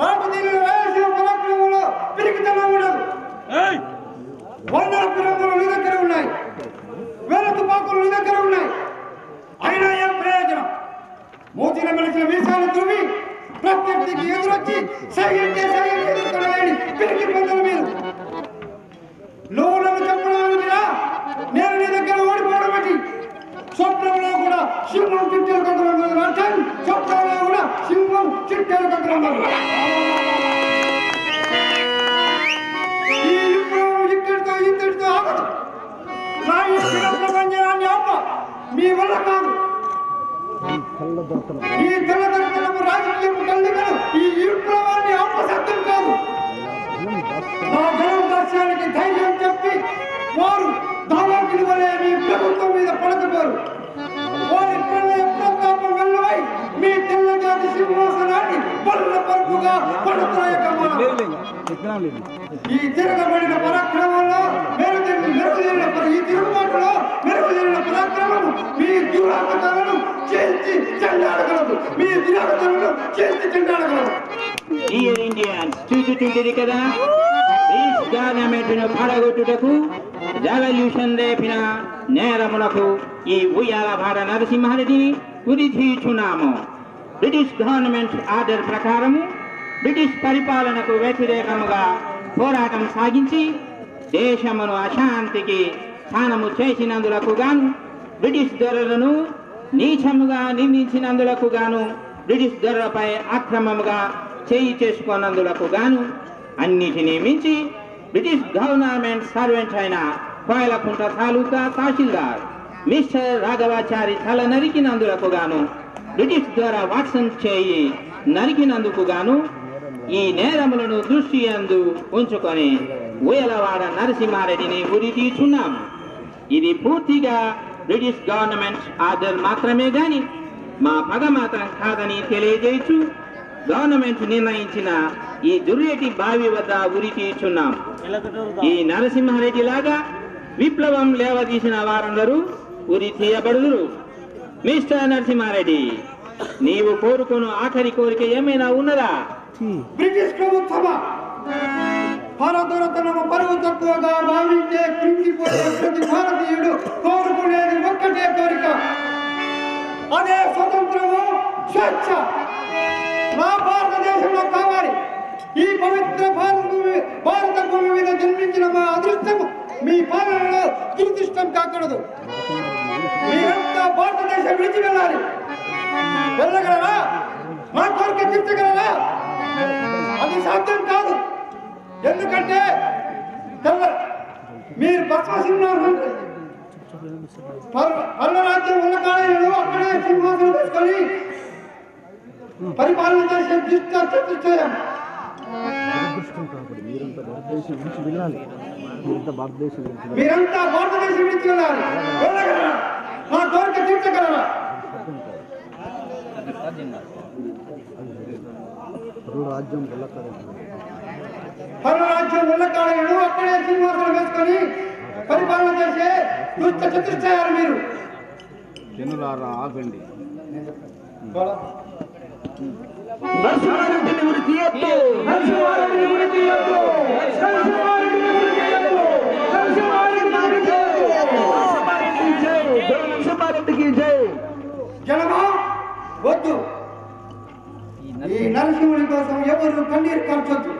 రాజధానిలో రాయలసీమ పరాక్రమంలో పిరికితనం ఉండదు. వందల పిరంగులు నీ దగ్గర ఉన్నాయి, వేల తుపాకులు నీ దగ్గర ఉన్నాయి. అయినా ఏం ప్రయోజనం? మూతిన మెలిసిన మీసాలు తుమ్మి ప్రత్యర్థికి ఎదురొచ్చి సైన్యంటే సైన్యం ఎదుర్కొనలేని పిరికి పందులు మీరు. నువ్వు నన్ను చెప్పడానికి నేను నీ దగ్గర ఓడిపోవడం బట్టి స్వప్నంలో కూడా సింహం చిట్టెలు కట్టడం అర్థం. స్వప్నంలో కూడా సింహం చిట్టెలు కట్టడం. ఈ విప్లవం ఇక్కడితో ఇంతటితో ఆగదు. నా ఇచ్చిన ప్రపంచాన్ని ఆప మీ వల్ల కాదు. ఈ తెల్లదొరతనము రాజకీయం కల్లికలు ఈ విప్లవాన్ని ఆపసత్యం కాదు. నా జనం దర్శనానికి ధైర్యం చెప్పి వారు దావాకిని వలె మీ ప్రభుత్వం మీద పడకపోరు. వారి ప్రళయ ప్రతాపం వెళ్ళవై మీ తెల్లజాతి సింహాసనాన్ని పల్ల పరుపుగా పడుతున్నాయకమ్మా. ఈ తిరగబడిన పరాక్రమంలో ఈ తిరుగుబాటులో మెరుగుదీరిన పరాక్రమం మీ దురాగతాలను చేసి చెండాడగలదు. మీ దురాగతాలను చేసి చెండాడగలదు. ఇండియన్స్ చూచుచుంటిది కదా, బ్రిటిష్ గవర్నమెంట్ను పడగొట్టుటకు రెవల్యూషన్ రేపిన నేరములకు ఈ ఉయ్యాలవాడ నరసింహారెడ్డిని ఉరితీచున్నాము. బ్రిటిష్ గవర్నమెంట్ ఆర్డర్ ప్రకారము బ్రిటిష్ పరిపాలనకు వ్యతిరేకముగా పోరాటం సాగించి దేశమును అశాంతికి స్థానము చేసినందులకు గాను, బ్రిటిష్ దొరలను నీచముగా నిందించినందులకు గాను, బ్రిటిష్ దొరలపై అక్రమముగా చేయి చేసుకున్నందులకు గాను, అన్నిటినీ మించి బ్రిటిష్ గవర్నమెంట్ సర్వెంట్ అయిన కోయలకుంట తాలూకా తహసీల్దార్ మిస్టర్ రాఘవాచారి తల నరికినందులకు గాను, బ్రిటిష్ ద్వారా వాట్సన్ చేయి నరికినందుకు గాను ఈ నేరములను దృష్టి యందు ఉంచుకొని ఉయ్యాలవాడ నరసింహారెడ్డిని ఉరి తీర్చున్నాము. ఇది పూర్తిగా బ్రిటిష్ గవర్నమెంట్ ఆర్డర్ మాత్రమే గాని మా పగ మాత్రం కాదని తెలియజేయచ్చు. గవర్నమెంట్ నిర్ణయించిన ఈ దుర్రేటి బావి వద్ద ఉరి తీర్చున్నాం. ఈ నరసింహారెడ్డి లాగా విప్లవం లేవదీసిన వారందరూ ఉరి తీయబడుదురు. మిస్టర్ నరసింహారెడ్డి, నీవు కోరుకున్న ఆఖరి కోరిక ఏమైనా ఉన్నదా? బ్రిటిష్ ప్రభుత్వ భారతరత్నము పరువు తక్కువగా భావించే కృంగిపోయే ప్రతి భారతీయుడు కోరుకునేది ఒక్కటే కోరిక, అదే స్వతంత్రము, స్వేచ్ఛ మా భారతదేశంలో కావాలి. ఈ పవిత్ర భారత భూమి మీద జన్మించిన మా అదృష్టము మీ పాలనలో దురదృష్టం కాకూడదు. మీరంతా భారతదేశం విడిచి వెళ్ళాలి. వెళ్ళగలరా? మా కోరిక తీర్చగలరా? అది సాధ్యం కాదు. ఎందుకంటే మీరు భస్మసింహాసనం పల్లరాజ్యం ఉన్న కాలంలో అక్కడే సింహాసనం తీసుకొని పరిపాలన చేసే చతుష్టయం. మీరంతా భారతదేశం విడిచి వెళ్ళాలి. వెళ్ళగలరా? మా కోరిక తీర్చగలరా? పరరాజ్యం ఉన్నకాడను అక్కడే సింహాసనం వేసుకొని పరిపాలన చేసే దుష్ట చతుష్టయాలు మీరు. జనులారా ఆగండి. నరసింహారెడ్డిని ఉరి తీయొద్దు. నరసింహారెడ్డికి జై. జనమా వద్దు. ఈ నరసింహుడి కోసం ఎవరు కన్నీరు కార్చొద్దు.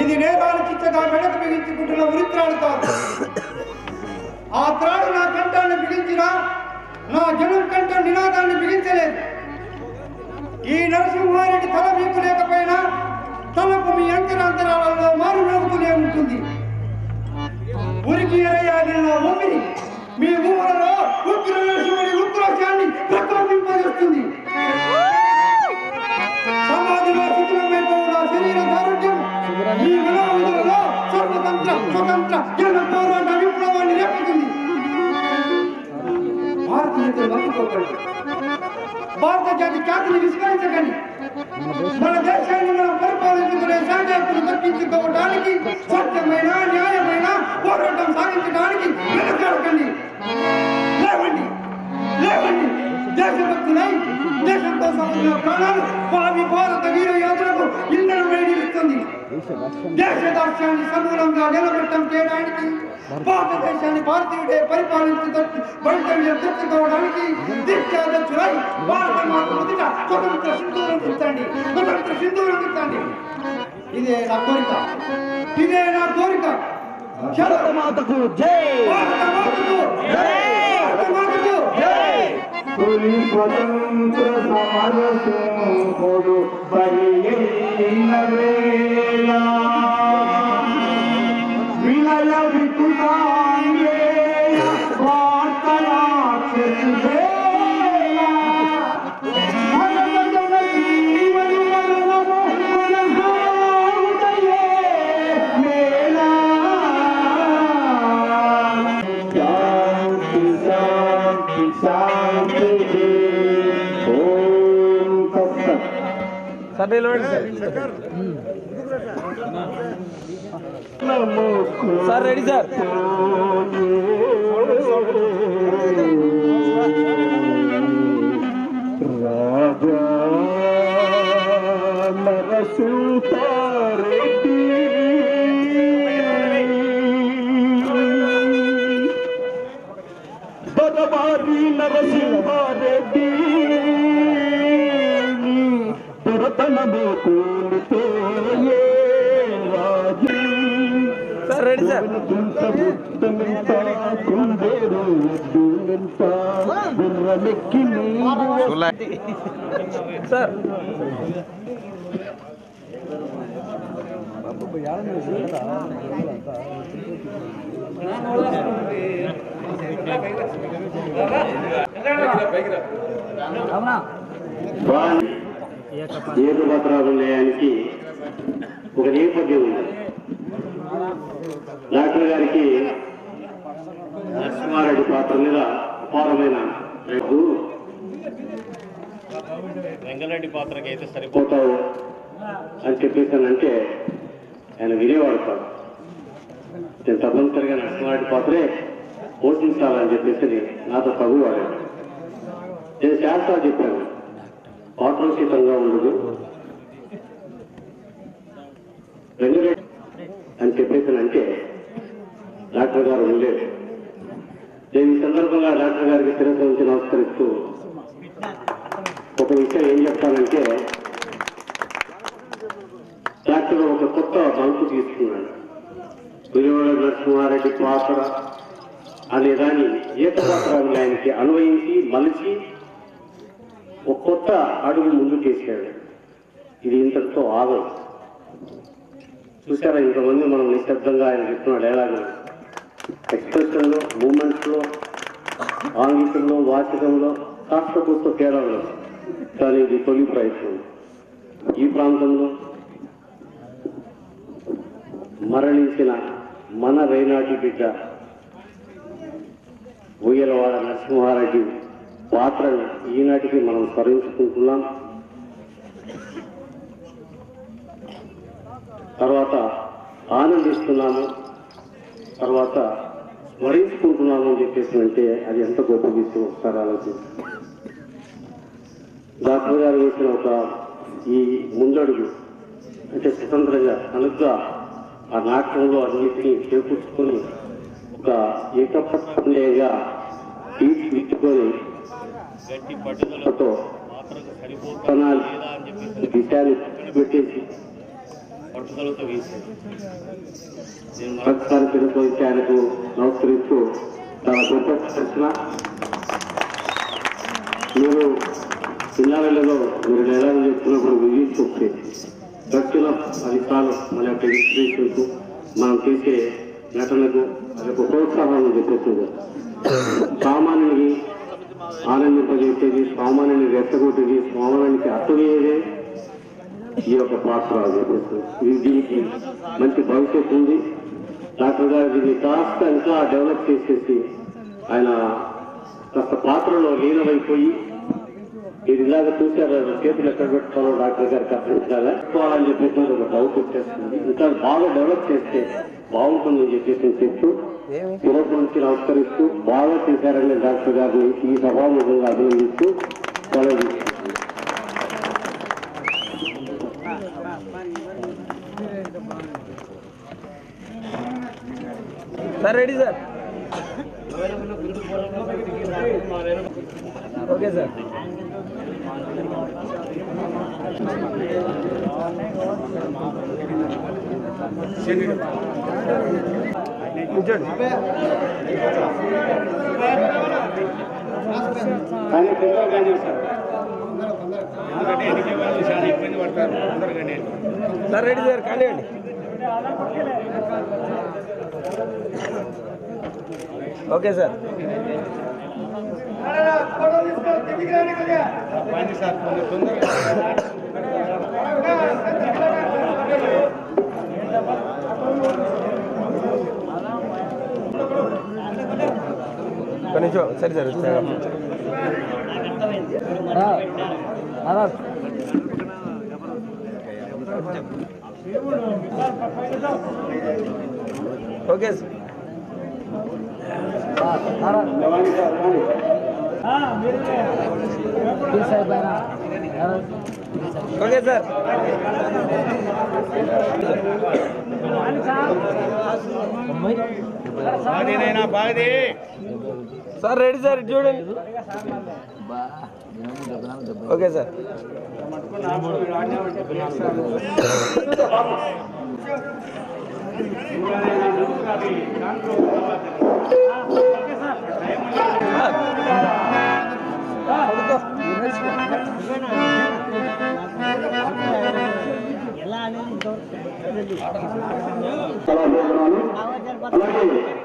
ఇది నేరాలు చిచ్చగా మెడకు బిగించుకుంటున్న ఉరిత్రాడు కాదు. ఆ త్రాడు నా కంఠాన్ని బిగించినా నా జనం కంఠం నినాదాన్ని బిగించలేదు. ఈ నరసింహారెడ్డి తల మీకు లేకపోయినా తలకు మీ అంతరాంతరాలలో మారు నవ్వుతూనే ఉంటుంది. ఉరికి ఎరయాగిన ఊపిరి మీ ఊహలలో ఉగ్ర నరసింహుడి ఉగ్రశాన్ని ప్రకోపింపజేస్తుంది. సమాధిలో శిథిలమైపోయిన శరీర దారుణ్యం మీ వినోదములలో స్వతంత్ర జన పోరాట విప్లవాన్ని రేపుతుంది. భారతీయులు మర్చిపోకండి. భారత జాతి ఖ్యాతిని విస్మరించకండి. మన దేశాన్ని మనం పరిపాలించుకునే సాధ్యతను దక్కించుకోవడానికి సత్యమైన న్యాయమైన పోరాటం సాగించడానికి వెనుకాడకండి. లేవండి, లేవండి. దేశభక్తులై దేశం కోసం అర్పించిన ప్రాణాలు భావి భారత వీర యోధులకు ఇంధన వేడిస్తుంది. దేశ దర్శనాన్ని సమూలంగా నిలబెట్టం చేయడానికి, భారతదేశాన్ని భారతీయుడే పరిపాలించడానికి వైద్యం తెచ్చుకోవడానికి దిత్యాదక్షులై భారత మాత మొదట స్వతంత్ర సింధూరం తెచ్చండి, స్వతంత్ర సింధూరం తెచ్చండి. ఇదే నా కోరిక, ఇదే నా కోరిక. భారత మాతకు జై, భారత మాతకు జై, భారత మాతకు జై. తొలి స్వతంత్ర సమరసింహుడు బలియైన వేళ విలయ వితులాంగేయ వార్తరాక్షసి వేళ భరత జన జీవని మరణము మనహారుదయే మేళ. శాంతి శాంతి శాంతి ఓం తత్సత్. Sir ready sir. Raja Narasimhareddy దొరబారి నరసింహారెడ్డి దొరతనము కూలిపోయే రాజు. Sir ready sir. సార్ ఏకపత్రాలు లేయానికి ఒక నేపథ్యం ఉంది. డాక్టర్ గారికి నరసింహారెడ్డి పాత్ర మీద అపారమైన వెంగళరెడ్డి పాత్రకి అయితే పోతావు అని చెప్పేసానంటే ఆయన వినేవాడతాడు. నేను తప్పనిసరిగా నరసింహారెడ్డి పాత్రే పోషించాలని చెప్పేసి నాతో తగువాడాడు. నేను శాస్త్రాలు చెప్పాను, పాత్రోచితంగా ఉండదు వెంగళరెడ్డి అని చెప్పేసానంటే డాక్టర్ గారు ఉండేది. నేను ఈ సందర్భంగా డాక్టర్ గారికి శిరస్సు ఉంచి నమస్కరిస్తూ ఒక విషయం ఏం చెప్తానంటే, డాక్టర్ ఒక కొత్త మలుపు తీసుకున్నాడు. విజయవాడ నరసింహారెడ్డి పాత్ర అనే దాన్ని ఏకపాత్రాన్ని ఆయనకి అన్వయించి మలిచి ఒక కొత్త అడుగు ముందుకేసాడు. ఇది ఇంతటితో ఆగదు. చూసారా, ఇంతమంది మనం నిశ్శబ్దంగా ఆయన చెప్తున్న డైలాగులు, ఎక్స్ప్రెషన్లో, మూమెంట్స్లో, ఆంగికంలో, వాచకంలో కాస్త కొత్త తేడాలో. కానీ ఇది తొలి ప్రయత్నం. ఈ ప్రాంతంలో మరణించిన మన రైనాటి బిడ్డ ఉయ్యలవాడ నరసింహారెడ్డి పాత్రను ఈనాటికి మనం స్మరించుకుంటున్నాం. తర్వాత ఆనందిస్తున్నాము, తర్వాత స్మరించుకుంటున్నాము అని చెప్పేసి అంటే అది ఎంత గొప్ప విషయం ఒకసారి ఆలోచించి. డాక్టర్ గారు వేసిన ఒక ఈ ముందడుగు అంటే స్వతంత్రంగా అనుగ్గా ఆ నాటకంలో అన్నింటినీ చేకూర్చుకొని ఒక ఏకపక్షంగా తీర్చిదిద్దుకొని గట్టి పట్టుదలతో పాత్రకు సరిపోతాలి లేదా అని చెప్పేసి విషయాన్ని పెట్టేసి పట్టుదలతో వేసింది. నేను మరొకసారి తిరుపతి ఆయనకు నమస్కరిస్తూ చాలా గొప్ప ప్రశ్న. మీరు పిల్లలలో మీరు డైలాగ్ చెప్తున్నప్పుడు విజిట్స్ వస్తాయి. వచ్చిన ఫలితాలు మన యొక్క ఇన్స్పిరేషన్కు మనం చేసే నటనకు అదొక ప్రోత్సాహాన్ని చెప్పేస్తుంది. సామాన్యుని ఆనందింపజేసేది, సామాన్యుని రెచ్చగొట్టేది, సామాన్యునికి అర్థమయ్యేదే ఈ యొక్క పాత్ర చెప్పేస్తుంది. దీనికి మంచి భవిష్యత్తు ఉంది. డాక్టర్ గారు దీన్ని కాస్త ఇంకా డెవలప్ చేసేసి ఆయన కాస్త పాత్రలో లీనమైపోయి ఇది ఇలాగ చూశారు, చేతులు ఎక్కడ పెట్టుకోవాలో డాక్టర్ గారికి అర్థం కావాలని చెప్పేసి ఒక డౌట్ వచ్చేస్తుంది. ఇంకా బాగా డెవలప్ చేస్తే బాగుంటుందని చెప్పేసి చెప్తూ ఈరోజు నుంచి నమస్కరిస్తూ బాగా చేశారని డాక్టర్ గారిని ఈ సభాముఖంగా అభినందిస్తూ సెలవు తీసుకుంటున్నాను. Sir ready sir. Okay sir. కూర్చోండి. కానీ తొందరగానే సార్ ఇబ్బంది పడతారు తొందరగానే. సార్ రెడీ సార్, కానివ్వండి. Okay sir. పని సార్ తొందరగా కొంచెం సరే sir. Okay sir. Okay sir. బాగదేనైనా బాగదే సార్ రెడీ సార్, చూడండి. Okay sir. అలాగే